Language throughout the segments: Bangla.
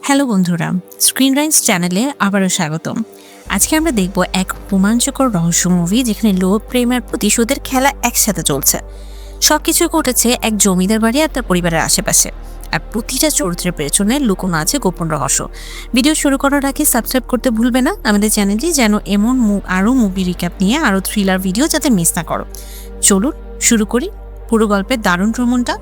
হ্যালো বন্ধুরা, স্ক্রিন রাইমস চ্যানেলে আবারও স্বাগতম। আজকে আমরা দেখব এক রোমাঞ্চকর রহস্য মুভি যেখানে লোভ, প্রেম আর প্রতিশোধের খেলা একসাথে চলছে। সবকিছু ঘটেছে এক জমিদার বাড়ি আর তার পরিবারের আশেপাশে, আর প্রতিটা চরিত্রের পেছনে লুকোনো আছে গোপন রহস্য। ভিডিও শুরু করার আগে সাবস্ক্রাইব করতে ভুলবে না আমাদের চ্যানেলটি, যেন এমন আরও মুভি রিক্যাপ নিয়ে আরও থ্রিলার ভিডিও যাতে মিস না করো। চলুন শুরু করি পুরো গল্পের দারুণ ভ্রমণটা।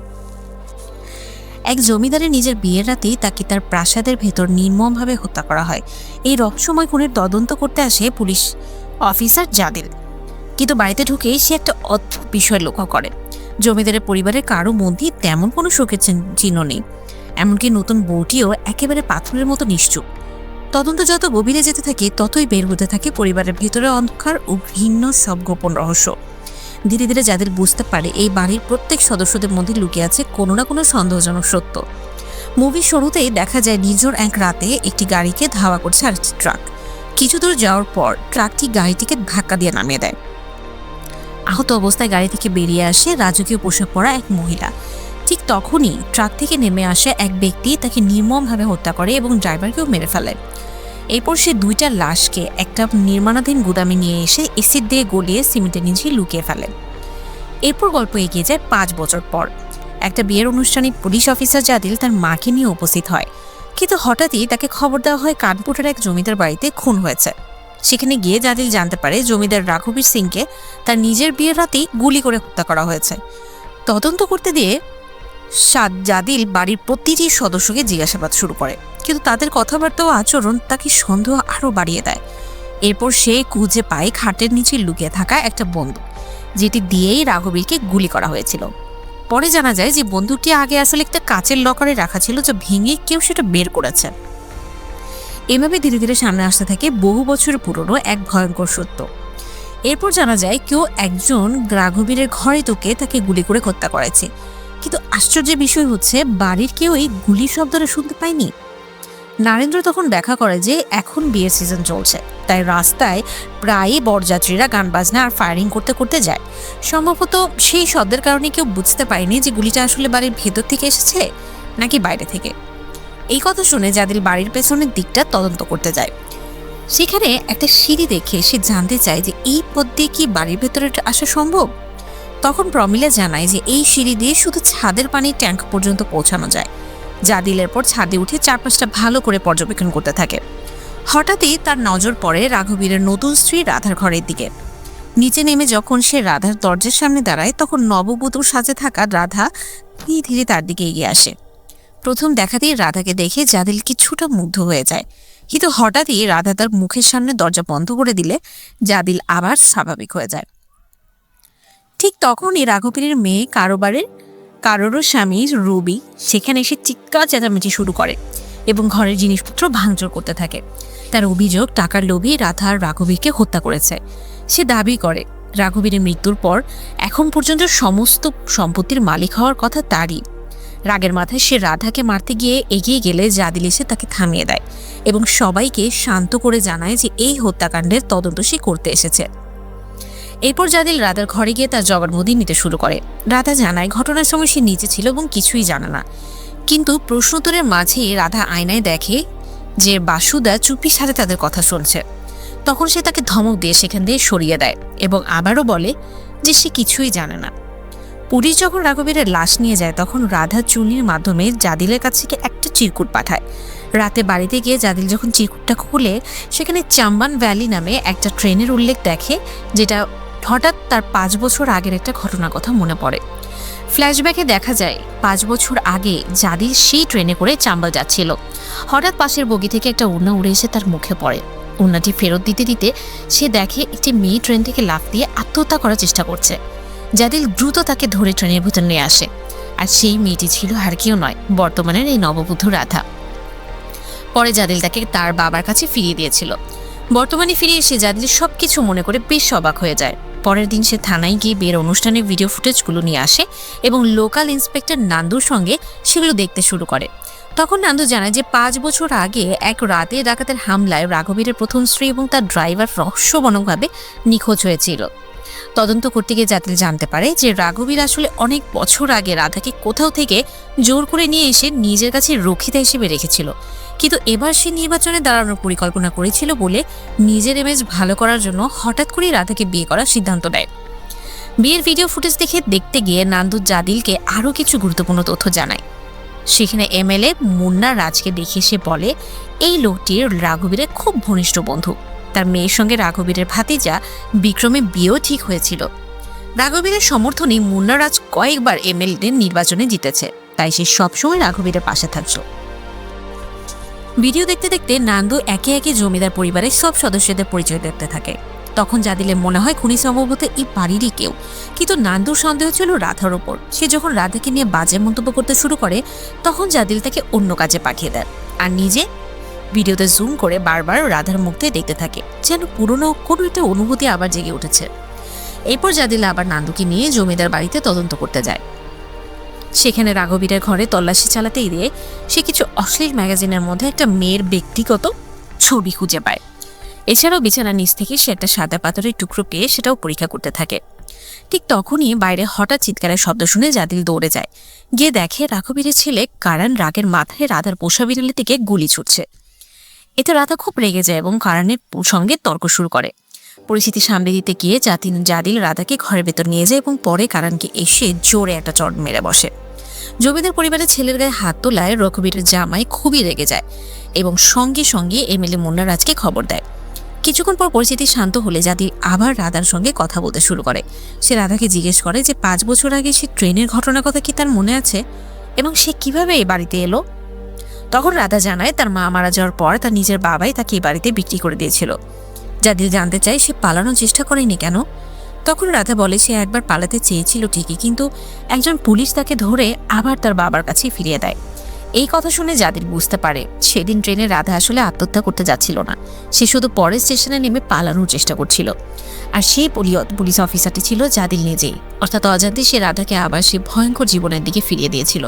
এক জমিদারের নিজের বিয়ের রাতেই তাকে তার প্রাসাদের ভেতর নির্মমভাবে হত্যা করা হয়। এই রহস্যময় খুনের তদন্ত করতে আসে পুলিশ অফিসার জাদিল, কিন্তু বাড়িতে ঢুকেই সে একটা অদ্ভুত বিষয় লক্ষ্য করে। জমিদারের পরিবারের কারো মধ্যে তেমন কোনো শোকের চিহ্ন নেই, এমনকি নতুন বউটিও একেবারে পাথরের মতো নিশ্চুপ। তদন্ত যত গভীরে যেতে থাকে ততই বের হতে থাকে পরিবারের ভিতরে অন্ধকার ও ভিন্ন সব গোপন রহস্য। ধীরে ধীরে যাদের বুঝতে পারে এই বাড়ির প্রত্যেক সদস্যদের মধ্যে লুকিয়ে আছে কোনো না কোনো সন্দেহজনক সত্য। মুভির শুরুতেই দেখা যায় নির্জন এক রাতে একটি গাড়িকে ধাওয়া করছে আরেকটি ট্রাক। কিছু দূর যাওয়ার পর ট্রাকটি গাড়িটিকে ধাক্কা দিয়ে নামিয়ে দেয়। আহত অবস্থায় গাড়ি থেকে বেরিয়ে আসে রাজকীয় পোশাক পরা এক মহিলা। ঠিক তখনই ট্রাক থেকে নেমে আসে এক ব্যক্তি, তাকে নির্মমভাবে হত্যা করে এবং ড্রাইভারকেও মেরে ফেলে। এরপর সে দুইটা লাশকে একটা নির্মাণাধীন গুদামে নিয়ে এসে এসিড দিয়ে গলিয়ে সিমেন্টের নিচে লুকিয়ে ফেলে। এরপর গল্প এগিয়ে যায় 5 বছর পর। একটা বিয়ের অনুষ্ঠানে পুলিশ অফিসার জাদিল তার মাকে নিয়ে উপস্থিত হয়, কিন্তু হঠাৎই তাকে খবর দেওয়া হয় কানপুরের এক জমিদার বাড়িতে খুন হয়েছে। সেখানে গিয়ে জাদিল জানতে পারে জমিদার রাঘবীর সিংকে তার নিজের বিয়ের রাতেই গুলি করে হত্যা করা হয়েছে। তদন্ত করতে দিয়ে জাদিল বাড়ির প্রতিটি সদস্যকে জিজ্ঞাসাবাদ শুরু করে, কিন্তু তাদের কথাবার্তা ও আচরণ তাকে সন্দেহ আরও বাড়িয়ে দেয়। এরপর সে খুঁজে পায় খাটের নিচে লুকিয়ে থাকা একটা বন্দুক, যেটি দিয়েই রাঘবীরকে গুলি করা হয়েছিল। পরে জানা যায় যে বন্দুকটি আগে আসলে একটা কাচের লকারে রাখা ছিল, যা ভেঙে কেউ সেটা বের করেছে। এভাবে ধীরে ধীরে সামনে আসতে থাকে বহু বছর পুরনো এক ভয়ঙ্কর সত্য। এরপর জানা যায় কেউ একজন রাঘবীরের ঘরে ঢুকে তাকে গুলি করে হত্যা করেছে, কিন্তু আশ্চর্যের বিষয় হচ্ছে বাড়ির কেউ এই গুলি শব্দটা শুনতে পায়নি। নারেন্দ্র তখন ব্যাখ্যা করে যে এখন বিয়ের সিজন চলছে, তাই রাস্তায় প্রায়ই বরযাত্রীরা গান বাজনা আর ফায়ারিং করতে করতে যায়। সম্ভবত সেই শব্দের কারণে কেউ বুঝতে পারেনি যে গুলিটা আসলে বাড়ির ভেতর থেকে এসেছে নাকি বাইরে থেকে। এই কথা শুনে জাদিল বাড়ির পেছনের দিকটা তদন্ত করতে যায়। সেখানে একটা সিঁড়ি দেখে সে জানতে চায় যে এই পথ দিয়ে কি বাড়ির ভেতরে আসা সম্ভব। তখন প্রমিলা জানায় যে এই সিঁড়ি দিয়ে শুধু ছাদের পানির ট্যাঙ্ক পর্যন্ত পৌঁছানো যায়। জাদিলের পর ছাদে উঠে চারপাশটা ভালো করে পর্যবেক্ষণ করতে থাকে। হঠাৎই তার নজর পড়ে রাঘবীরের নতুন স্ত্রী রাধার ঘরের দিকে। নিচে নেমে যখন সে রাধার দরজার সামনে দাঁড়ায়, তখন নববধূর সাজে থাকা রাধা ধীরে ধীরে তার দিকে এগিয়ে আসে। প্রথম দেখাতেই রাধাকে দেখে জাদিল কিছুটা মুগ্ধ হয়ে যায়, কিন্তু হঠাৎই রাধা তার মুখের সামনে দরজা বন্ধ করে দিলে জাদিল আবার স্বাভাবিক হয়ে যায়। ঠিক তখনই রাঘবীরের মেয়ে কারোরও স্বামী রুবি সেখানে এসে চিৎকার চেঁচামেচি শুরু করে এবং ঘরের জিনিসপত্র ভাঙচুর করতে থাকে। তার অভিযোগ টাকার লোভে রাধা আর রাঘবীরকে হত্যা করেছে। সে দাবি করে রাঘবীরের মৃত্যুর পর এখন পর্যন্ত সমস্ত সম্পত্তির মালিক হওয়ার কথা তারই। রাগের মাথায় সে রাধাকে মারতে গিয়ে এগিয়ে গেলে জাদিল এসে তাকে থামিয়ে দেয় এবং সবাইকে শান্ত করে জানায় যে এই হত্যাকাণ্ডের তদন্ত সে করতে এসেছে। এরপর জাদিল রাধার ঘরে গিয়ে তার জবানবন্দি নিতে শুরু করে। রাধা জানায় ঘটনার সময় সে নিচে ছিল এবং কিছুই জানে না, কিন্তু প্রশ্নোত্তরের মাঝে রাধা আয়নায় দেখে যে বাসুদা চুপির সাথে তাদের কথা শুনছে। তখন সে তাকে ধমক দিয়ে সেখান দিয়ে সরিয়ে দেয় এবং আবারও বলে যে সে কিছুই জানে না। পুলিশ যখন রাঘবীরের লাশ নিয়ে যায়, তখন রাধা চুনির মাধ্যমে জাদিলের কাছে একটা চিরকুট পাঠায়। রাতে বাড়িতে গিয়ে জাদিল যখন চিরকুটটা খুলে সেখানে চাম্বান ভ্যালি নামে একটা ট্রেনের উল্লেখ দেখে, যেটা হঠাৎ তার 5 বছর আগের একটা ঘটনার কথা মনে পড়ে। ফ্ল্যাশব্যাকে দেখা যায় 5 বছর আগে জাদিল সেই ট্রেনে করে চাম্বাল যাচ্ছিল। হঠাৎ পাশের বগি থেকে একটা ওড়না উড়ে এসে তার মুখে পড়ে। ওড়নাটি ফেরত দিতে দিতে সে দেখে একটি মেয়ে ট্রেন থেকে লাফ দিয়ে আত্মহত্যা করার চেষ্টা করছে। জাদিল দ্রুত তাকে ধরে ট্রেনের ভিতর নিয়ে আসে, আর সেই মেয়েটি ছিল আর কেউ নয়, বর্তমানের এই নববধূ রাধা। পরে জাদিল তাকে তার বাবার কাছে ফিরিয়ে দিয়েছিল। বর্তমানে ফিরে এসে জাদিল সবকিছু মনে করে বেশ অবাক হয়ে যায়। পরের দিন সে থানায় গিয়ে বিয়ের অনুষ্ঠানের ভিডিও ফুটেজগুলো নিয়ে আসে এবং লোকাল ইন্সপেক্টর নান্দুর সঙ্গে সেগুলো দেখতে শুরু করে। তখন নান্দু জানায় যে 5 বছর আগে এক রাতে ডাকাতের হামলায় রাঘবীরের প্রথম স্ত্রী এবং তার ড্রাইভার রহস্যজনকভাবে নিখোঁজ হয়েছিল। তদন্ত করতে গিয়ে জাতিল জানতে পারে যে রাঘবীর আসলে অনেক বছর আগে রাধাকে কোথাও থেকে জোর করে নিয়ে এসে নিজের কাছে রক্ষিতা হিসেবে রেখেছিল, কিন্তু এবার সে নির্বাচনে দাঁড়ানোর পরিকল্পনা করেছিল বলে নিজের ইমেজ ভালো করার জন্য হঠাৎ করে রাধাকে বিয়ে করার সিদ্ধান্ত নেয়। বিয়ের ভিডিও ফুটেজ দেখতে গিয়ে নান্দু জাদিলকে আরও কিছু গুরুত্বপূর্ণ তথ্য জানায়। সেখানে এমএলএ মুন্না রাজকে দেখে সে বলে এই লোকটির রাঘবীরের খুব ঘনিষ্ঠ বন্ধু, তার মেয়ের সঙ্গে রাঘবীরের ভাতিজা বিক্রমের বিয়েও ঠিক হয়েছিল। রাঘবীরের সমর্থনে মুন্না রাজ কয়েকবার এমএলএ নির্বাচনে জিতেছে, তাই সে সবসময় রাঘবীরের পাশে থাকছে। ভিডিও দেখতে দেখতে নান্দু একে একে জমিদার পরিবারের সব সদস্যদের পরিচয় দেখতে থাকে। তখন জাদিলের মনে হয় খুনি সম্ভবত এই বাড়িরই কেউ, কিন্তু নান্দুর সন্দেহ ছিল রাধার ওপর। সে যখন রাধাকে নিয়ে বাজে মন্তব্য করতে শুরু করে তখন জাদিল তাকে অন্য কাজে পাঠিয়ে দেয় আর নিজে ভিডিওতে জুম করে বারবার রাধার মুখতে দেখতে থাকে, যেন পুরনো কোনো একটা অনুভূতি আবার জেগে উঠেছে। এরপর জাদিল আবার নান্দুকে নিয়ে জমিদার বাড়িতে তদন্ত করতে যায়। সেখানে রাঘবীরের ঘরে তল্লাশি চালাতে গিয়ে সে কিছু অশ্লীল ম্যাগাজিনের মধ্যে একটা মেয়ের ব্যক্তিগত ছবি খুঁজে পায়। এছাড়াও বিছানার নিচ থেকে সে একটা সাদা পাথরের টুকরো পেয়ে সেটাও পরীক্ষা করতে থাকে। ঠিক তখনই বাইরে হঠাৎ চিৎকারের শব্দ শুনে জাদিল দৌড়ে যায়, গিয়ে দেখে রাঘবীরের ছেলে কারান রাগের মাথায় রাধার পোষা বিড়ালের দিকে গুলি ছুটছে। এতে রাধা খুব রেগে যায় এবং কারানের সঙ্গে তর্ক শুরু করে। পরিস্থিতি সামলে দিতে গিয়ে জাদিল রাধাকে ঘরের ভেতর নিয়ে যায় এবং পরে কারানকে এসে জোরে একটা চড় মেরে বসে। জমিদার পরিবারের ছেলের গায়ে হাত তোলায় রঘবীরের জামাই খুবই রেগে যায় এবং সঙ্গে সঙ্গে এমএলএ মুন্না রাজকে খবর দেয়। কিছুক্ষণ পর পরিস্থিতি শান্ত হলে জাদিল আবার রাধার সঙ্গে কথা বলতে শুরু করে। সে রাধাকে জিজ্ঞেস করে যে 5 বছর আগে সে ট্রেনের ঘটনার কথা কি তার মনে আছে এবং সে কিভাবে এই বাড়িতে এলো। তখন রাধা জানায় তার মা মারা যাওয়ার পর তার নিজের বাবাই তাকে এই বাড়িতে বিক্রি করে দিয়েছিল। জাদিল জানতে চায় সে পালানোর চেষ্টা করেনি কেন। তখন রাধা বলে সে একবার পালাতে চেয়েছিল ঠিকই, কিন্তু একজন পুলিশ তাকে ধরে আবার তার বাবার কাছে ফিরিয়ে দেয়। এই কথা শুনে জাদিল বুঝতে পারে সেদিন ট্রেনে রাধা আসলে আত্মহত্যা করতে যাচ্ছিল না, সে শুধু পরের স্টেশনে নেমে পালানোর চেষ্টা করছিল। আর সেই পুলিশ অফিসারটি ছিল জাদিল নিজেই, অর্থাৎ অজান্তে সে রাধাকে আবার সে ভয়ঙ্কর জীবনের দিকে ফিরিয়ে দিয়েছিল।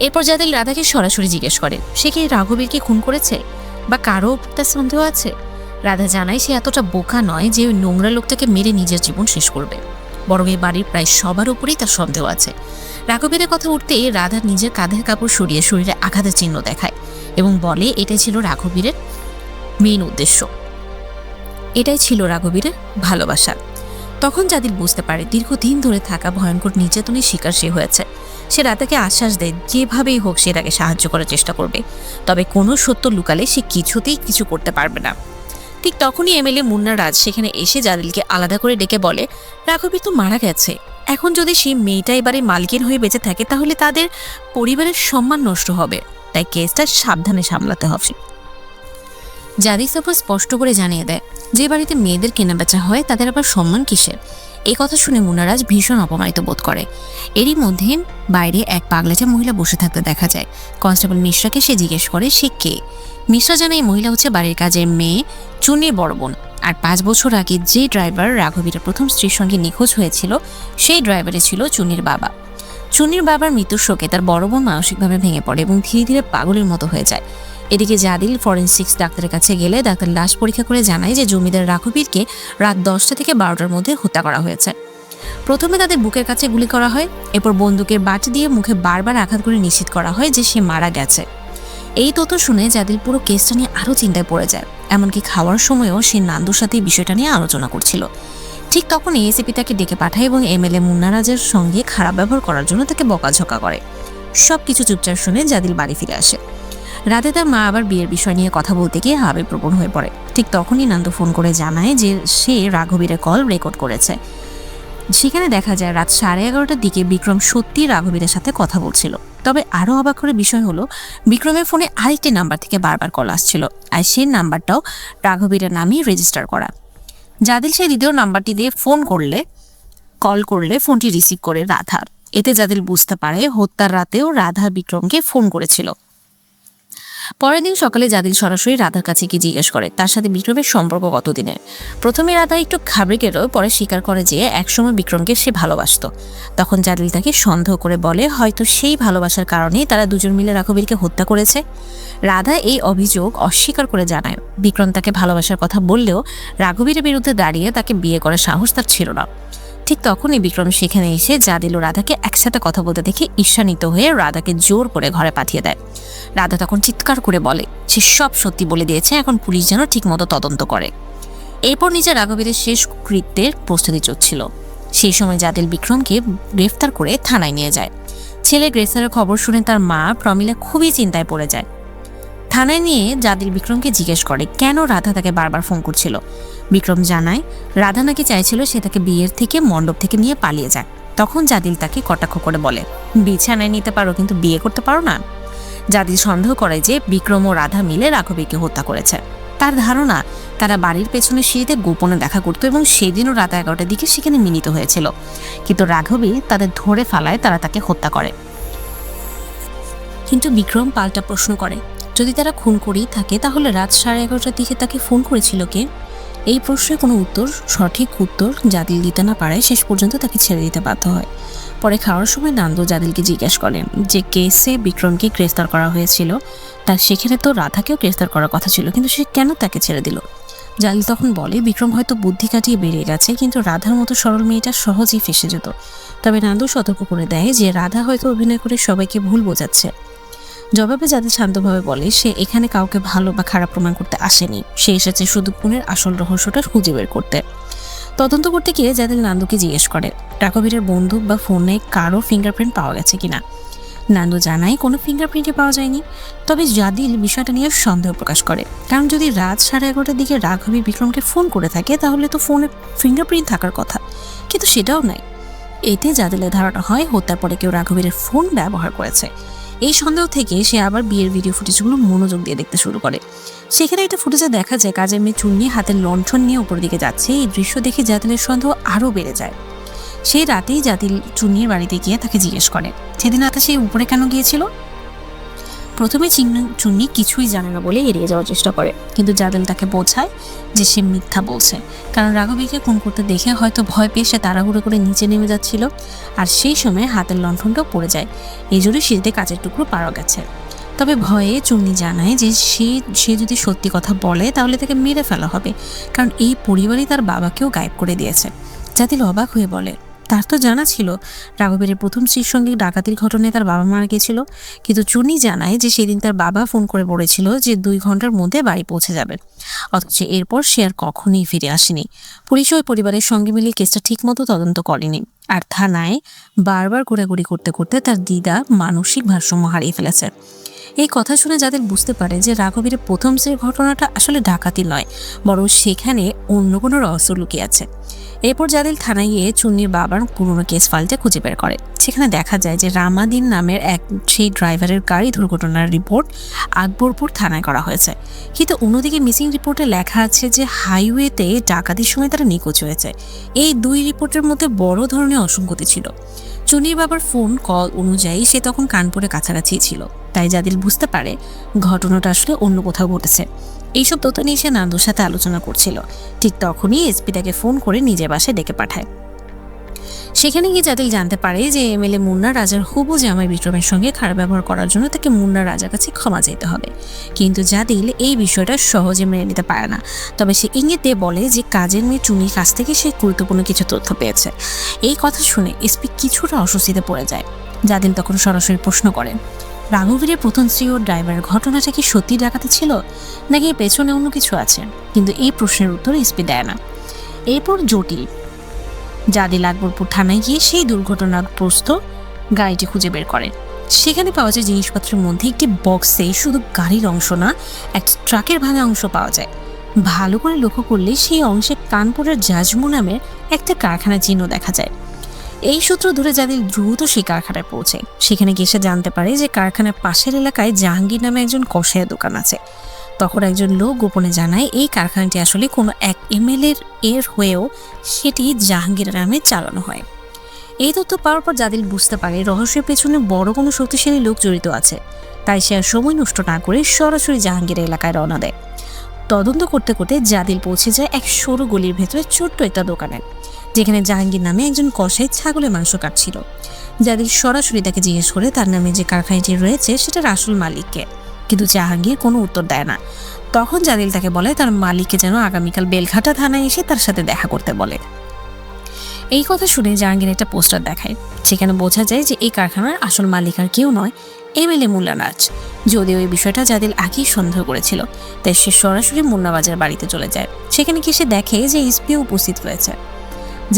এরপর জাদিল রাধাকে সরাসরি জিজ্ঞেস করে সে কি রাঘবীরকে খুন করেছে বা কারো তার সন্দেহ আছে। রাধা জানায় সে এতটা বোকা নয় যে ওই নোংরা লোকটাকে মেরে নিজের জীবন শেষ করবে, বরং এই বাড়ির প্রায় সবার উপরেই তার সন্দেহ আছে। রাঘবীরের কথা উঠতেই রাধা নিজের কাঁধের কাপড় সরিয়ে শরীরে আঘাতের চিহ্ন দেখায় এবং বলে এটাই ছিল রাঘবীরের মেইন উদ্দেশ্য, এটাই ছিল রাঘবীরের ভালোবাসা। তখন জাদিল বুঝতে পারে দীর্ঘদিন ধরে থাকা ভয়ঙ্কর নির্যাতনের শিকার সে হয়েছে। সে রাধাকে আশ্বাস দেয় যেভাবেই হোক সে তাকে সাহায্য করার চেষ্টা করবে, তবে কোনো সত্য লুকালে সে কিছুতেই কিছু করতে পারবে না। ঠিক তখনই এমএলএ মুন্না রাজ সেখানে এসে জাদিলকে আলাদা করে ডেকে বলে রাঘবীর তো মারা গেছে, এখন যদি সেই মেয়েটা এবারে মালকিন হয়ে বেঁচে থাকে তাহলে তাদের পরিবারের সম্মান নষ্ট হবে, তাই কেসটা সাবধানে সামলাতে হবে। জাদিল তারপর স্পষ্ট করে জানিয়ে দেয় যে বাড়িতে মেয়েদের কেনাবেচা হয় তাদের আবার সম্মান কিসের। এই কথা শুনে মুন্নারাজ ভীষণ অপমানিত বোধ করে। এরই মধ্যে বাইরে এক পাগলাচা মহিলা বসে থাকতে দেখা যায়। কনস্টেবল মিশ্রাকে সে জিজ্ঞেস করে সে কে। মিশ্রা জানে এই মহিলা হচ্ছে বাড়ির কাজের মেয়ে চুনির বড় বোন, আর 5 বছর আগে যে ড্রাইভার রাঘবীরের প্রথম স্ত্রীর সঙ্গে নিখোঁজ হয়েছিল সেই ড্রাইভারই ছিল চুনির বাবা। চুনির বাবার মৃত্যুর শোকে তার বড় বোন মানসিকভাবে ভেঙে পড়ে এবং ধীরে ধীরে পাগলের মতো হয়ে যায়। এদিকে জাদিল ফরেনসিক্স ডাক্তারের কাছে গেলে ডাক্তার লাশ পরীক্ষা করে জানায় যে জমিদার রাঘবীরকে রাত 10টা থেকে 12টার মধ্যে হত্যা করা হয়েছে। প্রথমে তাদের বুকের কাছে গুলি করা হয়, এরপর বন্দুকের বাটি দিয়ে মুখে বারবার আঘাত করে নিশ্চিত করা হয় যে সে মারা গেছে। এই তথ্য শুনে জাদিল পুরো কেসটা নিয়ে আরও চিন্তায় পড়ে যায়, এমনকি খাওয়ার সময়ও সে নান্দুর সাথে বিষয়টা নিয়ে আলোচনা করছিল। ঠিক তখন এসিপি তাকে ডেকে পাঠায় এবং এমএলএ মুন্নারাজের সঙ্গে খারাপ ব্যবহার করার জন্য তাকে বকাঝকা করে। সবকিছু চুপচাপ শুনে জাদিল বাড়ি ফিরে আসে। রাতে তার মা আবার বিয়ের বিষয় নিয়ে কথা বলতে গিয়ে আবেগপ্রবণ হয়ে পড়ে। ঠিক তখনই নান্দু ফোন করে জানায় যে সে রাঘবীরের কল রেকর্ড করেছে। সেখানে দেখা যায় রাত 11:30টার দিকে বিক্রম সত্যি রাঘবীরের সাথে কথা বলছিল। তবে আরও অবাক করে বিষয় হলো বিক্রমের ফোনে আরেকটি নাম্বার থেকে বারবার কল আসছিল, আর সেই নাম্বারটাও রাঘবীরের নামেই রেজিস্টার করা। জাদিল সেই দ্বিতীয় নাম্বারটি দিয়ে কল করলে ফোনটি রিসিভ করে রাধা। এতে জাদিল বুঝতে পারে হত্যার রাতেও রাধা বিক্রমকে ফোন করেছিল। পরের দিন সকালে জাদিল সরাসরি রাধার কাছে গিয়ে জিজ্ঞেস করে তার সাথে বিক্রমের সম্পর্ক কতদিনের। প্রথমে রাধা একটু ঘাবড়ে গেল, পরে স্বীকার করে যে একসময় বিক্রমকে সে ভালোবাসতো। তখন জাদিল তাকে সন্দেহ করে বলে হয়তো সেই ভালোবাসার কারণেই তারা দুজন মিলে রাঘবীরকে হত্যা করেছে। রাধা এই অভিযোগ অস্বীকার করে জানায় বিক্রম তাকে ভালোবাসার কথা বললেও রাঘবীরের বিরুদ্ধে দাঁড়িয়ে তাকে বিয়ে করার সাহস তার ছিল না। ঠিক তখনই বিক্রম সেখানে এসে জাদিল ও রাধাকে একসাথে কথা বলতে দেখে ঈর্ষান্বিত হয়ে রাধাকে জোর করে ঘরে পাঠিয়ে দেয়। রাধা তখন চিৎকার করে বলে সে সব সত্যি বলে দিয়েছে, এখন পুলিশ যেন ঠিকমতো তদন্ত করে। এরপর নিচে রাঘবীরের শেষ কৃত্যের প্রস্তুতি চলছিল। সেই সময় জাদিল বিক্রমকে গ্রেফতার করে থানায় নিয়ে যায়। ছেলে গ্রেফতারের খবর শুনে তার মা প্রমিলা খুবই চিন্তায় পড়ে যায়। থানায় নিয়ে জাদিল বিক্রমকে জিজ্ঞেস করে কেন রাধা তাকে বারবার ফোন করছিল। বিক্রম জানায় রাধা নাকি চাইছিল সে তাকে বিয়ের থেকে মণ্ডপ থেকে নিয়ে পালিয়ে যায়। তখন জাদিল তাকে কটাক্ষ করে বলে বিছানায় নিতে পারো কিন্তু বিয়ে করতে পারো না। জাদিল সন্দেহ করে যে বিক্রম ও রাধা মিলে রাঘবীরকে হত্যা করেছে। তার ধারণা তারা বাড়ির পেছনে সিঁড়িতে গোপনে দেখা করত এবং সেদিনও রাত 11টার দিকে সেখানে মিলিত হয়েছিল, কিন্তু রাঘবীর তাদের ধরে ফেলায় তারা তাকে হত্যা করে। কিন্তু বিক্রম পাল্টা প্রশ্ন করে যদি তারা খুন করেই থাকে তাহলে রাত 11:30টার দিকে তাকে ফোন করেছিল কে? এই প্রশ্নের কোনো সঠিক উত্তর জাদিল দিতে না পারায় শেষ পর্যন্ত তাকে ছেড়ে দিতে বাধ্য হয়। পরে খাওয়ার সময় নান্দু জাদিলকে জিজ্ঞেস করেন যে কেসে বিক্রমকে গ্রেফতার করা হয়েছিল তার সেখানে তো রাধাকেও গ্রেফতার করার কথা ছিল, কিন্তু সে কেন তাকে ছেড়ে দিল? জাদিল তখন বলে বিক্রম হয়তো বুদ্ধি কাটিয়ে বেরিয়ে গেছে, কিন্তু রাধার মতো সরল মেয়েটা সহজেই ফেসে যেত। তবে নান্দু সতর্ক করে দেয় যে রাধা হয়তো অভিনয় করে সবাইকে ভুল বোঝাচ্ছে। জবাবে জাদিল শান্তভাবে বলে সে এখানে কাউকে ভালো বা খারাপ প্রমাণ করতে আসেনি, সে এসেছে শুধু খুনের আসল রহস্যটা খুঁজে বের করতে। তদন্ত করতে গিয়ে জাদিল নান্দুকে জিজ্ঞেস করে রাঘবীরের বন্দুক বা ফোনে কারো ফিঙ্গারপ্রিন্ট পাওয়া গেছে কিনা। নান্দু জানায় কোনো ফিঙ্গারপ্রিন্টই পাওয়া যায়নি। তবে জাদিল বিষয়টা নিয়ে সন্দেহ প্রকাশ করে, কারণ যদি রাত 11:30টার দিকে রাঘবীর বিক্রমকে ফোন করে থাকে তাহলে তো ফোনে ফিঙ্গারপ্রিন্ট থাকার কথা, কিন্তু সেটাও নাই। এতে জাদিলের ধারণা হয় হত্যার পরে কেউ রাঘবীরের ফোন ব্যবহার করেছে। এই সন্দেহ থেকে সে আবার বিয়ের ভিডিও ফুটেজগুলো মনোযোগ দিয়ে দেখতে শুরু করে। সেখানে একটা ফুটেজে দেখা যায় কাজের মেয়ে চুন্নি হাতের লণ্ঠন নিয়ে উপর দিকে যাচ্ছে। এই দৃশ্য দেখে জাদিলের সন্দেহ আরও বেড়ে যায়। সেই রাতেই জাদিল চুন্নির বাড়িতে গিয়ে তাকে জিজ্ঞেস করে সেদিন আকাশে উপরে কেন গিয়েছিল। প্রথমে চুন্নি কিছুই জানে না বলে এড়িয়ে যাওয়ার চেষ্টা করে, কিন্তু জাদিল তাকে বোঝায় যে সে মিথ্যা বলছে, কারণ রাঘবীরকে খুন করতে দেখে হয়তো ভয় পেয়ে সে তাড়াহুড়ো করে নিচে নেমে যাচ্ছিল, আর সেই সময় হাতের লণ্ঠনটাও পড়ে যায়। এই জন্য সিঁড়িতে কাচের টুকরো পাওয়া গেছে। তবে ভয়ে চুন্নি জানায় যে সে যদি সত্যি কথা বলে তাহলে তাকে মেরে ফেলা হবে, কারণ এই পরিবারই তার বাবাকেও গায়েব করে দিয়েছে। জাদিল অবাক হয়ে বলে তার তো জানা ছিল রাঘবীরের প্রথম স্ত্রীর সঙ্গে ডাকাতির ঘটনায় তার বাবা মারা গিয়েছিল, কিন্তু চুনি জানায় যে সেদিন তার বাবা ফোন করে বলেছিল যে 2 ঘন্টার মধ্যে বাড়ি পৌঁছে যাবে, অথচ এরপর সে আর কখনোই ফিরে আসেনি। পুলিশ ওই পরিবারের সঙ্গে মিলিয়ে কেসটা ঠিকমতো তদন্ত করেনি, আর থানায় বারবার ঘোরাঘুরি করতে করতে তার দিদা মানসিক ভারসাম্য হারিয়ে ফেলেছে। এই কথা শুনে যাদের বুঝতে পারে যে রাঘবীরের প্রথম স্ত্রীর ঘটনাটা আসলে ডাকাতি নয়, বরং সেখানে অন্য কোনো রহস্য লুকিয়ে আছে। এরপর জাদিল থানায় গিয়ে চুন্নির বাবার পুরনো কেস ফাইলটা খুঁজে বের করে। সেখানে দেখা যায় যে রামাদিন নামের সেই ড্রাইভারের গাড়ি দুর্ঘটনার রিপোর্ট আকবরপুর থানায় করা হয়েছে, কিন্তু অন্যদিকে মিসিং রিপোর্টে লেখা আছে যে হাইওয়েতে ডাকাতির সময় তারা নিখোঁজ হয়েছে। এই 2 রিপোর্টের মধ্যে বড় ধরনের অসঙ্গতি ছিল। চুনির বাবার ফোন কল অনুযায়ী সে তখন কানপুরের কাছাকাছি ছিল, তাই জাদিল বুঝতে পারে ঘটনাটা আসলে অন্য কোথাও ঘটেছে। এইসব তথ্য নিয়ে সে নান্দুর সাথে আলোচনা করছিল। ঠিক তখনই এসপি তাকে ফোন করে নিজের বাসায় ডেকে পাঠায়। সেখানে গিয়ে জাদিল জানতে পারে যে এমএলএ মুন্না রাজার হুবু জামাই বিক্রমের সঙ্গে খারাপ ব্যবহার করার জন্য তাকে মুন্না রাজার কাছে ক্ষমা চাইতে হবে, কিন্তু জাদিল এই বিষয়টা সহজে মেনে নিতে পারে না। তবে সে ইঙ্গিত দিয়ে বলে যে কাজের মেয়ে চুনির কাছ থেকে সে গুরুত্বপূর্ণ কিছু তথ্য পেয়েছে। এই কথা শুনে এসপি কিছুটা অস্বস্তিতে পড়ে যায়। জাদিল তখন সরাসরি প্রশ্ন করেন রাঘবীরের প্রথম স্ত্রী ও ড্রাইভারের ঘটনাটা কি সত্যি ডাকাতি ছিল নাকি পেছনে অন্য কিছু আছে, কিন্তু এই প্রশ্নের উত্তর এসপি দেয় না। এরপর জটিল জাদিল আকবরপুর থানায় গিয়ে সেই দুর্ঘটনাগ্রস্ত গাড়িটি খুঁজে বের করে। সেখানে পাওয়া যায় জিনিসপত্রের মধ্যে একটি বক্সে শুধু গাড়ির অংশ না, একটা ট্রাকের ভাঙা অংশ পাওয়া যায়। ভালো করে লক্ষ্য করলে সেই অংশে কানপুরের জাজমু নামের একটা কারখানার চিহ্ন দেখা যায়। এই সূত্র ধরে জাদিল দ্রুত সেই কারখানায় পৌঁছে। সেখানে গিয়ে সে জানতে পারে যে কারখানার পাশের এলাকায় জাহাঙ্গীর নামে একজন কষাইয়ের দোকান আছে। তখন একজন লোক গোপনে জানায় এই কারখানাটি আসলে কোনো এক এমএলএ এর হয়েও সেটি জাহাঙ্গীর নামে চালানো হয়। এই তথ্য পাওয়ার পর জাদিল বুঝতে পারে রহস্যের পেছনে বড় কোনো শক্তিশালী লোক জড়িত আছে। তাই সে আর সময় নষ্ট না করে সরাসরি জাহাঙ্গীর এলাকায় রওনা দেয়। তদন্ত করতে করতে জাদিল পৌঁছে যায় এক সরু গলির ভেতরে ছোট্ট একটা দোকানে, যেখানে জাহাঙ্গীর নামে একজন কসাই ছাগলের মাংস কাটছিল। জাদিল সরাসরি তাকে জিজ্ঞেস করে তার নামে যে কারখানাটি রয়েছে সেটার আসল মালিককে, কিন্তু জাহাঙ্গীর কোনো উত্তর দেয় না। তখন জাদিল তাকে বলে তার মালিককে যেন আগামীকাল বেলঘাটা থানায় এসে তার সাথে দেখা করতে বলে। এই কথা শুনে জাহাঙ্গীর একটা পোস্টার দেখায়, সেখানে বোঝা যায় যে এই কারখানার আসল মালিক আর কেউ নয়, MLA মুল্লা নাজ। যদিও এই বিষয়টা জাদিল আগেই সন্দেহ করেছিল, তাই সে সরাসরি মুন্নাবাজার বাড়িতে চলে যায়। সেখানে গিয়ে সে দেখে যে এসপিও উপস্থিত রয়েছে।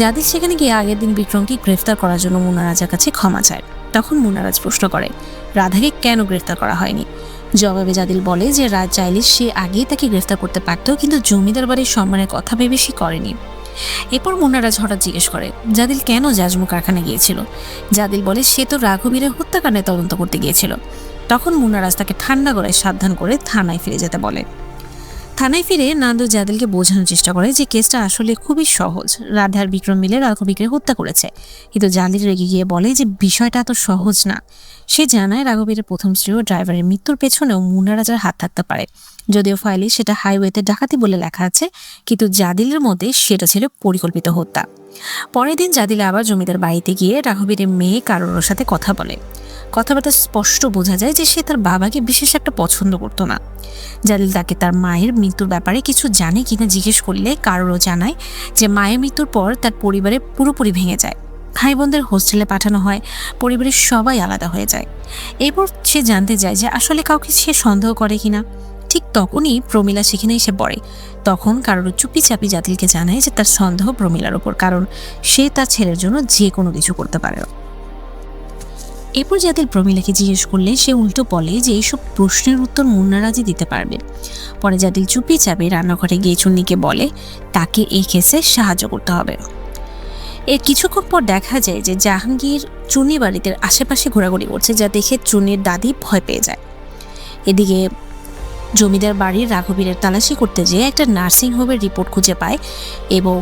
জাদিল সেখানে গিয়ে আগের দিন বিক্রমকে গ্রেফতার করার জন্য মুন্না রাজার কাছে ক্ষমা চায়। তখন মুন্না রাজ প্রশ্ন করে রাধাকে কেন গ্রেফতার করা হয়নি। জবাবে জাদিল বলে যে রাজ চাইলে সে আগেই তাকে গ্রেফতার করতে পারত, কিন্তু জমিদার বাড়ির সম্মানের কথা ভেবে সে করেনি। এরপর মুন্নারাজ হঠাৎ জিজ্ঞেস করে জাদিল কেন জাজমু কারখানা গিয়েছিল। জাদিল বলে সে তো রাঘবীরের হত্যাকাণ্ডে তদন্ত করতে গিয়েছিল। তখন মুন্নারাজ তাকে ঠান্ডা গলায় সাবধান করে থানায় ফিরে যেতে বলে। থানায় ফিরে নান্দু জাদিলকে বোঝানোর চেষ্টা করে যে কেসটা আসলে খুবই সহজ, রাধার বিক্রম মিলে রাঘবীরকে হত্যা করেছে। কিন্তু জাদিল রেগে গিয়ে বলে যে বিষয়টা এত সহজ না। সে জানায় রাঘবীরের প্রথম স্ত্রী ও ড্রাইভারের মৃত্যুর পেছনেও মুন্নারাজার হাত থাকতে পারে। যদিও ফাইলে সেটা হাইওয়েতে ডাকাতি বলে লেখা আছে, কিন্তু জাদিলের মধ্যে সেটা ছিল পরিকল্পিত হত্যা। পরের দিন জাদিল আবার জমিদার বাড়িতে গিয়ে রাঘবীরের মেয়ে কারোর সাথে কথা বলে। কথাবার্তা স্পষ্ট বোঝা যায় যে সে তার বাবাকে বিশেষ একটা পছন্দ করতো না। জাদিল তাকে তার মায়ের মৃত্যুর ব্যাপারে কিছু জানে কিনা জিজ্ঞেস করলে কারোরও জানায় যে মায়ের মৃত্যুর পর তার পরিবারে পুরোপুরি ভেঙে যায়। ভাই বোনদের হোস্টেলে পাঠানো হয়, পরিবারের সবাই আলাদা হয়ে যায়। এরপর সে জানতে চায় যে আসলে কাউকে সে সন্দেহ করে কিনা। ঠিক তখনই প্রমীলা সেখানে এসে পড়ে। তখন কারোর চুপি চাপি জাদিলকে জানায় যে তার সন্দেহ প্রমীলার ওপর, কারণ সে তার ছেলের জন্য যে কোনো কিছু করতে পারে। এরপর জাদিল প্রমীলাকে জিজ্ঞেস করলে সে উল্টো বলে যে এইসব প্রশ্নের উত্তর মুন্নারাজই দিতে পারবে। পরে জাদিল চুপি চাপি রান্নাঘরে গিয়ে চুন্নিকে বলে তাকে এই কেসে সাহায্য করতে হবে। এর কিছুক্ষণ পর দেখা যায় যে জাহাঙ্গীর চুন্নি বাড়িতে আশেপাশে ঘোরাঘুরি করছে, যা দেখে চুন্নির দাদি ভয় পেয়ে যায়। এদিকে জমিদার বাড়ির রাঘবীরের তালাশি করতে যেয়ে একটা নার্সিং হোমের রিপোর্ট খুঁজে পায় এবং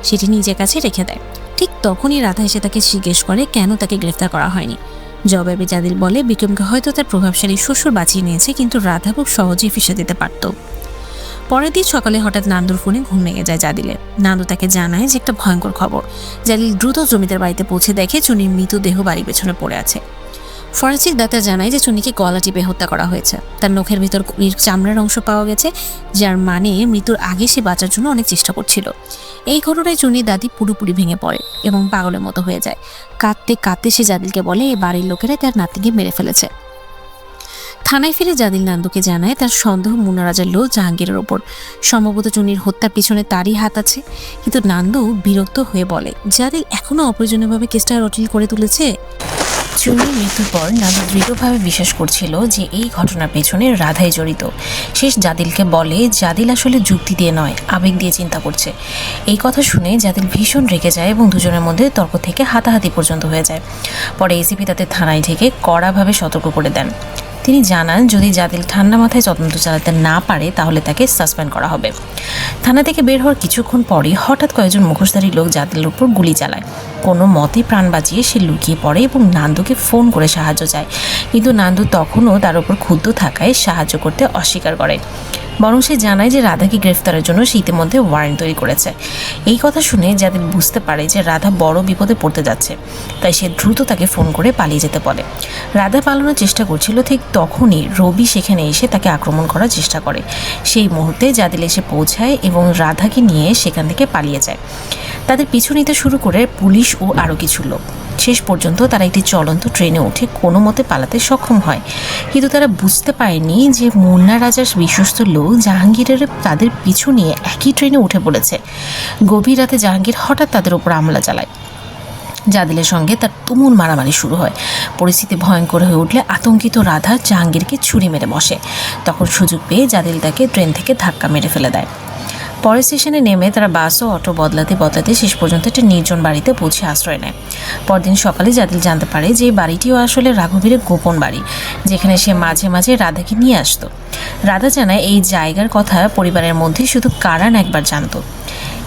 সেটি নিজের কাছে রেখে দেয়। ঠিক তখনই রাধা এসে তাকে জিজ্ঞেস করে কেন তাকে গ্রেফতার করা হয়নি। জবাবে জাদিল বলে বিক্রমকে হয়তো তার প্রভাবশালী শ্বশুর বাঁচিয়ে নিয়েছে, কিন্তু রাধা খুব সহজেই ফেঁসে দিতে পারত। পরের দিন সকালে হঠাৎ নান্দুর ফোনে ঘুম ভেঙে যায় জাদিলের। নান্দু তাকে জানায় যে একটা ভয়ঙ্কর খবর। জাদিল দ্রুত জমিদার বাড়িতে পৌঁছে দেখে চুনির মৃতদেহ বাড়ির পেছনে পড়ে আছে। ফরেন্সিক ডাক্তার জানায় যে চুনিকে গলা টিপে হত্যা করা হয়েছে। তার নখের ভিতর চামড়ার অংশ পাওয়া গেছে, যার মানে মৃত্যুর আগে সে বাঁচার জন্য অনেক চেষ্টা করছিল। এই ঘটনায় চুনির দাদি পুরোপুরি ভেঙে পড়ে এবং পাগলের মতো হয়ে যায়। কাঁদতে কাঁদতে সে জাদিলকে বলে এই বাড়ির লোকেরা তার নাতিকে মেরে ফেলেছে। থানায় ফিরে জাদিল নান্দুকে জানায় তার সন্দেহ মুন্নারাজার লোক জাহাঙ্গীরের ওপর। সম্ভবত চুনির হত্যার পিছনে তারই হাত আছে। কিন্তু নান্দু বিরক্ত হয়ে বলে জাদিল এখনো অপ্রয়োজনীয়ভাবে কেসটা জটিল করে তুলেছে। চুনির মৃত্যুর পর নান্দু দৃঢ়ভাবে বিশ্বাস করছিল যে এই ঘটনার পেছনে রাধাই জড়িত। শেষ জাদিলকে বলে জাদিল আসলে যুক্তি দিয়ে নয়, আবেগ দিয়ে চিন্তা করছে। এই কথা শুনে জাদিল ভীষণ রেগে যায় এবং দুজনের মধ্যে তর্ক থেকে হাতাহাতি পর্যন্ত হয়ে যায়। পরে এসিপি তাদের থানায় থেকে কড়াভাবে সতর্ক করে দেন। তিনি জানান যদি জাদিল ঠান্ডা মাথায় তদন্ত চালাতে না পারে তাহলে তাকে সাসপেন্ড করা হবে। থানা থেকে বের হওয়ার কিছুক্ষণ পরই হঠাৎ কয়েকজন মুখোশধারী লোক জাদিলের উপর গুলি চালায়। কোনো মতে প্রাণ বাঁচিয়ে সে লুকিয়ে পড়ে এবং নান্দুকে ফোন করে সাহায্য চায়, কিন্তু নান্দু তখনও তার উপর ক্ষুব্ধ থাকায় সাহায্য করতে অস্বীকার করে। বরং সে জানায় যে রাধাকে গ্রেফতারের জন্য সে ইতিমধ্যে ওয়ারেন্ট তৈরি করেছে। এই কথা শুনে জাদিল বুঝতে পারে যে রাধা বড় বিপদে পড়তে যাচ্ছে, তাই সে দ্রুত তাকে ফোন করে পালিয়ে যেতে বলে। রাধা পালানোর চেষ্টা করছিল, ঠিক তখনই রবি সেখানে এসে তাকে আক্রমণ করার চেষ্টা করে। সেই মুহূর্তে জাদিল এসে পৌঁছায় এবং রাধাকে নিয়ে সেখান থেকে পালিয়ে যায়। তাদের পিছু নিতে শুরু করে পুলিশ ও আরও কিছু লোক। শেষ পর্যন্ত তারা একটি চলন্ত ট্রেনে উঠে কোনো মতে পালাতে সক্ষম হয়, কিন্তু তারা বুঝতে পারেনি যে মুন্না রাজার বিশ্বস্ত লোক জাহাঙ্গীরের তাদের পিছু নিয়ে একই ট্রেনে উঠে পড়েছে। গভীর রাতে জাহাঙ্গীর হঠাৎ তাদের উপর হামলা চালায়। জাদিলের সঙ্গে তার তুমুল মারামারি শুরু হয়। পরিস্থিতি ভয়ঙ্কর হয়ে উঠলে আতঙ্কিত রাধা জাহাঙ্গীরকে ছুরি মেরে বসে। তখন সুযোগ পেয়ে জাদিল তাকে ট্রেন থেকে ধাক্কা মেরে ফেলে দেয়। পরের স্টেশনে নেমে তারা বাস ও অটো বদলাতে বদলাতে শেষ পর্যন্ত একটা নির্জন বাড়িতে পৌঁছে আশ্রয় নেয়। পরদিন সকালে জাদিল জানতে পারে যে এই বাড়িটিও আসলে রাঘবীরের গোপন বাড়ি, যেখানে সে মাঝে মাঝে রাধাকে নিয়ে আসতো। রাধা জানায় এই জায়গার কথা পরিবারের মধ্যে শুধু কারান একবার জানত।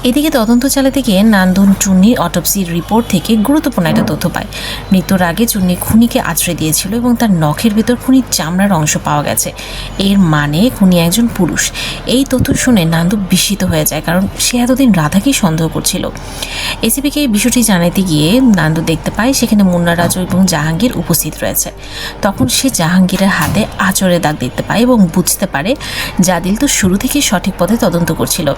এদিকে তদন্ত চালাতে গিয়ে নান্দন চুন্নির অটোপসির রিপোর্ট থেকে গুরুত্বপূর্ণ একটা তথ্য পায়। মৃত্যুর আগে চুন্নি খুনিকে আশ্রয় দিয়েছিল এবং তার নখের ভেতর খুনির চামড়ার অংশ পাওয়া গেছে। এর মানে খুনি একজন পুরুষ। এই তথ্য শুনে নান্দু বিস্মিত হয়ে যায়, কারণ সে এতদিন রাধাকেই সন্দেহ করছিল। এসিপিকে এই বিষয়টি জানাতে গিয়ে নান্দু দেখতে পায় সেখানে মুন্না রাজু এবং জাহাঙ্গীর উপস্থিত রয়েছে। তখন সে জাহাঙ্গীরের হাতে আঁচড়ের দাগ দেখতে পায় এবং বুঝতে পারে জাদিল তো শুরু থেকে সঠিক পথে তদন্ত করছিল,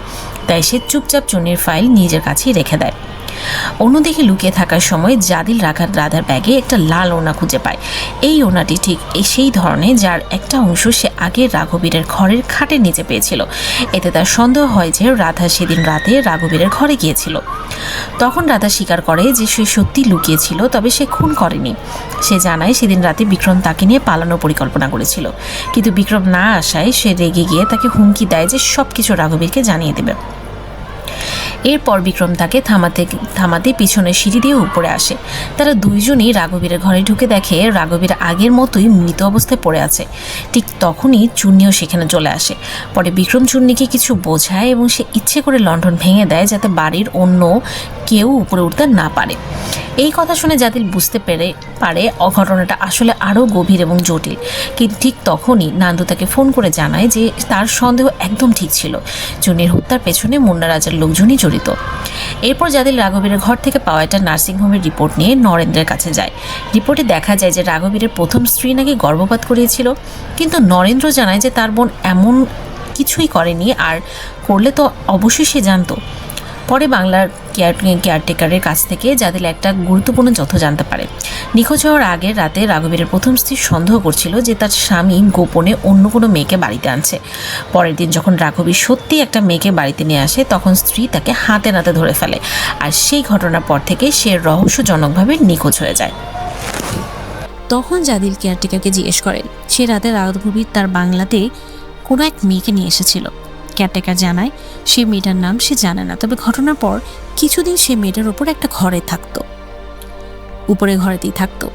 তাই সে চুপচাপ চুন্নির ফাইল নিজের কাছেই রেখে দেয়। অন্যদিকে লুকিয়ে থাকার সময় জাদিল রাধার ব্যাগে একটা লাল ওড়না খুঁজে পায়। এই ওড়নাটি ঠিক সেই ধরনের যার একটা অংশ সে আগে রাঘবীরের ঘরের খাটের নিচে পেয়েছিল। এতে তার সন্দেহ হয় যে রাধা সেদিন রাতে রাঘবীরের ঘরে গিয়েছিল। তখন রাধা স্বীকার করে যে সে সত্যি লুকিয়েছিল, তবে সে খুন করেনি। সে জানায় সেদিন রাতে বিক্রম তাকে নিয়ে পালানোর পরিকল্পনা করেছিল, কিন্তু বিক্রম না আসায় সে রেগে গিয়ে তাকে হুমকি দেয় যে সব কিছু রাঘবীরকে জানিয়ে দেবে। এরপর বিক্রম তাকে থামাতে পিছনের সিঁড়ি দিয়ে উপরে আসে। তারা দুইজনই রাঘবীরের ঘরে ঢুকে দেখে রাঘবীর আগের মতোই মৃত অবস্থায় পড়ে আছে। ঠিক তখনই চুন্নিও সেখানে চলে আসে। পরে বিক্রম চুন্নিকে কিছু বোঝায় এবং সে ইচ্ছে করে লণ্ঠন ভেঙে দেয় যাতে বাড়ির অন্য কেউ উপরে উঠতে না পারে। এই কথা শুনে জাদিল বুঝতে পারে অঘটনাটা আসলে আরও গভীর এবং জটিল। কিন্তু ঠিক তখনই নান্দু তাকে ফোন করে জানায় যে তার সন্দেহ একদম ঠিক ছিল, চুন্নির হত্যার পেছনে মুন্না রাজার লোকজনই জড়িত। এরপর জাদিল রাঘবীরের ঘর থেকে পাওয়া একটা নার্সিংহোমের রিপোর্ট নিয়ে নরেন্দ্রের কাছে যায়। রিপোর্টে দেখা যায় যে রাঘবীরের প্রথম স্ত্রী নাকি গর্ভপাত করিয়েছিল, কিন্তু নরেন্দ্র জানায় যে তার বোন এমন কিছুই করেনি, আর করলে তো অবশ্যই সে জানতো। পরে বাংলার কেয়ারটেকারের কাছ থেকে জাদিল একটা গুরুত্বপূর্ণ তথ্য জানতে পারে। নিখোঁজ হওয়ার আগের রাতে রাঘবীরের প্রথম স্ত্রী সন্দেহ করছিল যে তার স্বামী গোপনে অন্য কোনো মেয়েকে বাড়িতে আনছে। পরের দিন যখন রাঘবীর সত্যি একটা মেয়েকে বাড়িতে নিয়ে আসে, তখন স্ত্রী তাকে হাতে নাতে ধরে ফেলে, আর সেই ঘটনার পর থেকে সে রহস্যজনকভাবে নিখোঁজ হয়ে যায়। তখন জাদিল কেয়ারটেকারকে জিজ্ঞেস করে সে রাতে রাঘবীর তার বাংলাতে কোনো এক মেয়েকে নিয়ে এসেছিল। কেয়ারটেকার জানায় সে মেয়েটার নাম সে জানে না, তবে ঘটনার পর কিছুদিন সে মেয়েটার উপর একটা ঘরে থাকতো, উপরে ঘরেতেই থাকতো।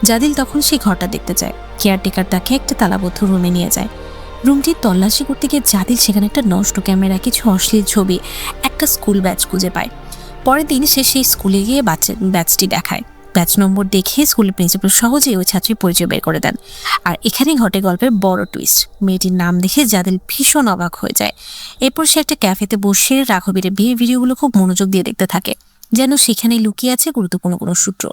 জাদিল তখন সেই ঘরটা দেখতে চায়। কেয়ারটেকার তাকে একটা তালাবদ্ধ রুমে নিয়ে যায়। রুমটির তল্লাশি করতে গিয়ে জাদিল সেখানে একটা নষ্ট ক্যামেরা, কিছু অশ্লীল ছবি, একটা স্কুল ব্যাচ খুঁজে পায়। পরের দিন সে সেই স্কুলে গিয়ে ব্যাচটি দেখায়। ব্যাচ নম্বর দেখে স্কুলের প্রিন্সিপাল সহজেই ওই ছাত্রীর পরিচয় বের করে দেন। আর এখানেই ঘটে গল্পের বড় টুইস্ট। মেয়েটির নাম দেখে জাদিল ভীষণ অবাক হয়ে যায়। এরপর সে একটা ক্যাফেতে বসে রাঘবীরের বিয়ে ভিডিওগুলো খুব মনোযোগ দিয়ে দেখতে থাকে, যেন সেখানেই লুকিয়ে আছে গুরুত্বপূর্ণ কোনো সূত্র।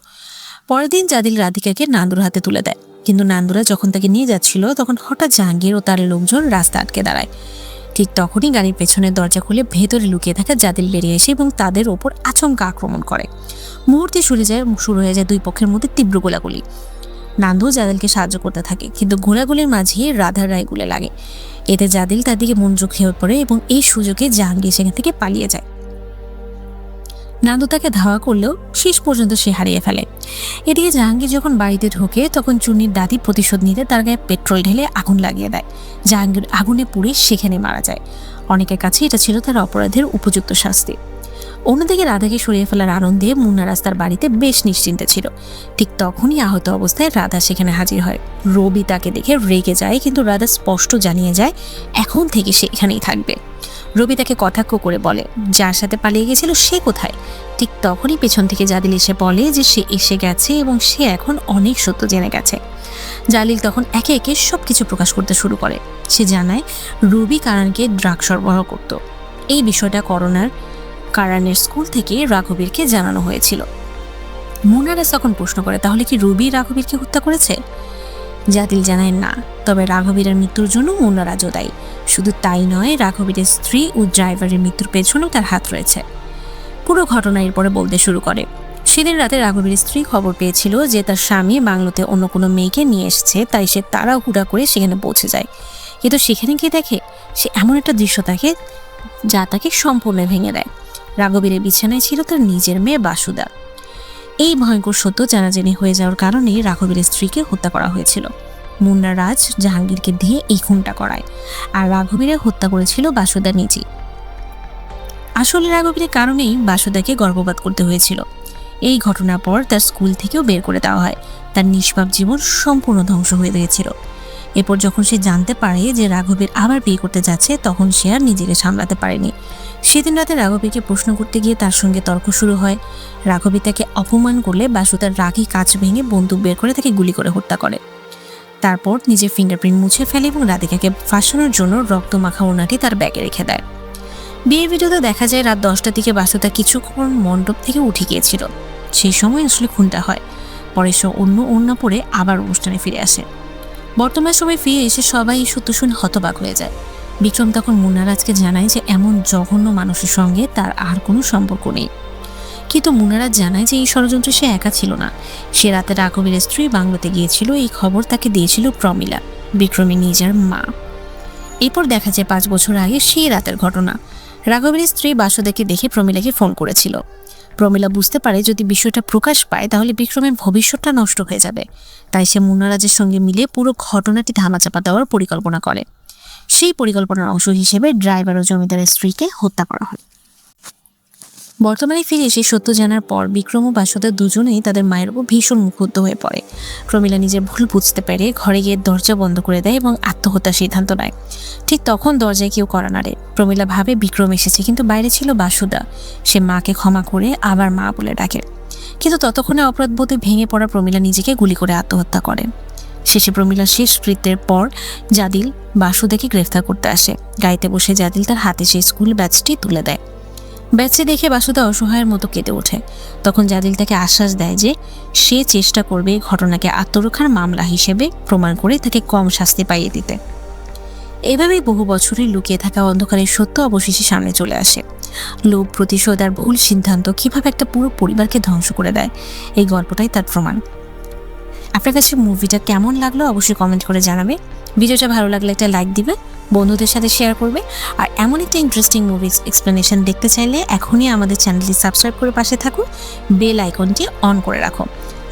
পরের দিন জাদিল রাধিকাকে নান্দুর হাতে তুলে দেয়, কিন্তু নান্দুরা যখন তাকে নিয়ে যাচ্ছিল তখন হঠাৎ জাহাঙ্গীর ও তার লোকজন রাস্তা আটকে দাঁড়ায়। ঠিক তখনই গাড়ির পেছনের দরজা খুলে ভেতরে লুকিয়ে থাকা জাদিল বেরিয়ে এসে এবং তাদের ওপর আচমকা আক্রমণ করে। মুহূর্তে শুরু হয়ে যায় দুই পক্ষের মধ্যে তীব্র গোলাগুলি। নান্দু জাদিলকে সাহায্য করতে থাকে, কিন্তু গোলাগুলির মাঝে রাধার রায় গুলে লাগে। এতে জাদিল তার দিকে মনোযোগ হয়ে পড়ে এবং এই সুযোগে জাহাঙ্গীর সেখান থেকে পালিয়ে যায়। নান্দু তাকে ধাওয়া করলেও শেষ পর্যন্ত সে হারিয়ে ফেলে। এদিকে জাহাঙ্গীর যখন বাড়িতে ঢোকে তখন চুন্নির দাদি প্রতিশোধ নিতে তার গায়ে পেট্রোল ঢেলে আগুন লাগিয়ে দেয়। জাহাঙ্গীর আগুনে পুড়ে সেখানে মারা যায়। অনেকের কাছে এটা ছিল তার অপরাধের উপযুক্ত শাস্তি। অন্যদিকে রাধাকে সরিয়ে ফেলার আনন্দে মুন্না রাস্তার বাড়িতে বেশ নিশ্চিন্তে ছিল। ঠিক তখনই আহত অবস্থায় রাধা সেখানে হাজির হয়। রবি তাকে দেখে রেগে যায়, কিন্তু রাধা স্পষ্ট জানিয়ে যায় এখন থেকে সে এখানেই থাকবে। রবি তাকে কটাক্ষ করে বলে যার সাথে পালিয়ে গেছিল সে কোথায়। ঠিক তখনই পেছন থেকে জাদিল এসে বলে যে সে এসে গেছে এবং সে এখন অনেক সত্য জেনে গেছে। জালিল তখন একে একে সবকিছু প্রকাশ করতে শুরু করে। সে জানায় রবি কারণকে ড্রাগ সরবরাহ করত। এই বিষয়টা কারণের স্কুল থেকে রাঘবীরকে জানানো হয়েছিল। মুন্নারাজ তখন প্রশ্ন করে তাহলে কি রবি রাঘবীরকে হত্যা করেছে? জাদিল জানায় না, তবে রাঘবীরের মৃত্যুর জন্য মুন্নারাজও দায়ী। শুধু তাই নয়, রাঘবীরের স্ত্রী ও ড্রাইভারের মৃত্যুর পেছনেও তার হাত রয়েছে। পুরো ঘটনা এরপরে বলতে শুরু করে। সেদিন রাতে রাঘবীরের স্ত্রী খবর পেয়েছিল যে তার স্বামী বাংলোতে অন্য কোনো মেয়েকে নিয়ে এসেছে, তাই সে তাড়াহুড়া করে সেখানে পৌঁছে যায়। কিন্তু সেখানে গিয়ে দেখে সে এমন একটা দৃশ্য থাকে যা তাকে সম্পূর্ণ ভেঙে দেয়। রাঘবীরের বিছানায় ছিল তার নিজের মেয়ে বাসুদা। এই ভয়ঙ্কর সত্য জানাজানি হয়ে যাওয়ার কারণে রাঘবীরের স্ত্রীকে হত্যা করা হয়েছিল। মুন্না রাজ জাহাঙ্গীরকে দিয়ে এই খুনটা করায়, আর রাঘবীরে হত্যা করেছিল বাসুদা নিজেই। আসলে রাঘবীরের কারণেই বাসুদাকে গর্ভপাত করতে হয়েছিল। এই ঘটনার পর তার স্কুল থেকেও বের করে দেওয়া হয়। তার নিষ্পাপ জীবন সম্পূর্ণ ধ্বংস হয়ে গিয়েছিল। এরপর যখন সে জানতে পারে যে রাঘবীর আবার বিয়ে করতে যাচ্ছে, তখন সে আর নিজেকে সামলাতে পারেনি। সেদিন রাতে রাঘবীকে প্রশ্ন করতে গিয়ে তার সঙ্গে তর্ক শুরু হয়। রাঘবী তাকে অপমান করলে বাসু তার রাগী কাঁচ ভেঙে বন্দুক বের করে তাকে গুলি করে হত্যা করে। তারপর নিজের ফিঙ্গারপ্রিন্ট মুছে ফেলে এবং রাধিকাকে ফাঁসানোর জন্য রক্ত মাখা ওড়নাটি তার ব্যাগে রেখে দেয়। বিয়ের ভিডিওতে দেখা যায় রাত 10টার দিকে বাসু তার কিছুক্ষণ মণ্ডপ থেকে উঠে গিয়েছিল। সেই সময় আসলে খুনটা হয়। পরে সে অন্য ওড়না পরে আবার অনুষ্ঠানে ফিরে আসে। বর্তমান সময় ফিরে এসে সবাই এই সত্য শুনে হতবাক হয়ে যায়। বিক্রম তখন মুন্নারাজকে জানায় যে এমন জঘন্য মানুষের সঙ্গে তার আর কোনো সম্পর্ক নেই। কিন্তু মুন্নারাজ জানায় যে এই ষড়যন্ত্রে সে একা ছিল না। সে রাতে রাঘবীর স্ত্রী বাংলোতে গিয়েছিল, এই খবর তাকে দিয়েছিল প্রমিলা, বিক্রমের নিজের মা। এরপর দেখা যায় 5 বছর আগে সেই রাতের ঘটনা। রাঘবীর স্ত্রী বাসুদেবকে দেখে প্রমিলাকে ফোন করেছিল। প্রমিলা বুঝতে পারে যদি বিষয়টা প্রকাশ পায় তাহলে বিক্রমের ভবিষ্যৎটা নষ্ট হয়ে যাবে। তাই সে মুন্নারাজের সঙ্গে মিলে পুরো ঘটনাটি ধামাচাপা দেওয়ার পরিকল্পনা করে। সেই পরিকল্পনার অংশ হিসেবে ড্রাইভার ও জমিদারের স্ত্রীকে হত্যা করা হয়। বর্তমানে ফিরে এসে সত্য জানার পর বিক্রম ও বাসুদেব দুজনেই তাদের মায়ের উপর ভীষণ মুগ্ধ হয়ে পড়ে। প্রমিলা নিজের ভুল বুঝতে পেরে ঘরে গিয়ে দরজা বন্ধ করে দেয় এবং আত্মহত্যার সিদ্ধান্ত নেয়। ঠিক তখন দরজায় কেউ কড়া নাড়ে। প্রমিলা ভাবে বিক্রম এসেছে, কিন্তু বাইরে ছিল বাসুদা। সে মাকে ক্ষমা করে আবার মা বলে ডাকে। কিন্তু ততক্ষণে অপরাধবোধে ভেঙে পড়া প্রমিলা নিজেকে গুলি করে আত্মহত্যা করে। শেষে প্রমিলার শেষ কৃত্যের পর জাদিল বাসুদেবকে গ্রেফতার করতে আসে। গাড়িতে বসে জাদিল তার হাতে সেই স্কুল ব্যাচটি তুলে দেয়। ব্যাচটি দেখে বাসুদা অসহায়ের মতো কেঁদে ওঠে। তখন জাদিল তাকে আশ্বাস দেয় যে সে চেষ্টা করবে ঘটনাকে আত্মরক্ষার মামলা হিসেবে প্রমাণ করে তাকে কম শাস্তি পাইয়ে দিতে। এভাবেই বহু বছরের লুকিয়ে থাকা অন্ধকারের সত্য অবশেষে সামনে চলে আসে। লোভ, প্রতিশোধ আর ভুল সিদ্ধান্ত কিভাবে একটা পুরো পরিবারকে ধ্বংস করে দেয়, এই গল্পটাই তার প্রমাণ। আপনার কাছে মুভিটা কেমন লাগলো অবশ্যই কমেন্ট করে জানাবে। ভিডিওটা ভালো লাগলে একটা লাইক দিবে, বন্ধুদের সাথে শেয়ার করবে। আর এমন একটা ইন্টারেস্টিং মুভি এক্সপ্লেনেশন দেখতে চাইলে এখনই আমাদের চ্যানেলটি সাবস্ক্রাইব করে পাশে থাকুন, বেল আইকনটি অন করে রাখো।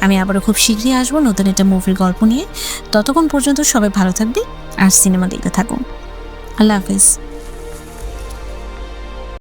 আমি আবারও খুব শীঘ্রই আসবো নতুন একটা মুভির গল্প নিয়ে। ততক্ষণ পর্যন্ত সবাই ভালো থাকবে আর সিনেমা দেখতে থাকুন। আল্লাহ হাফেজ।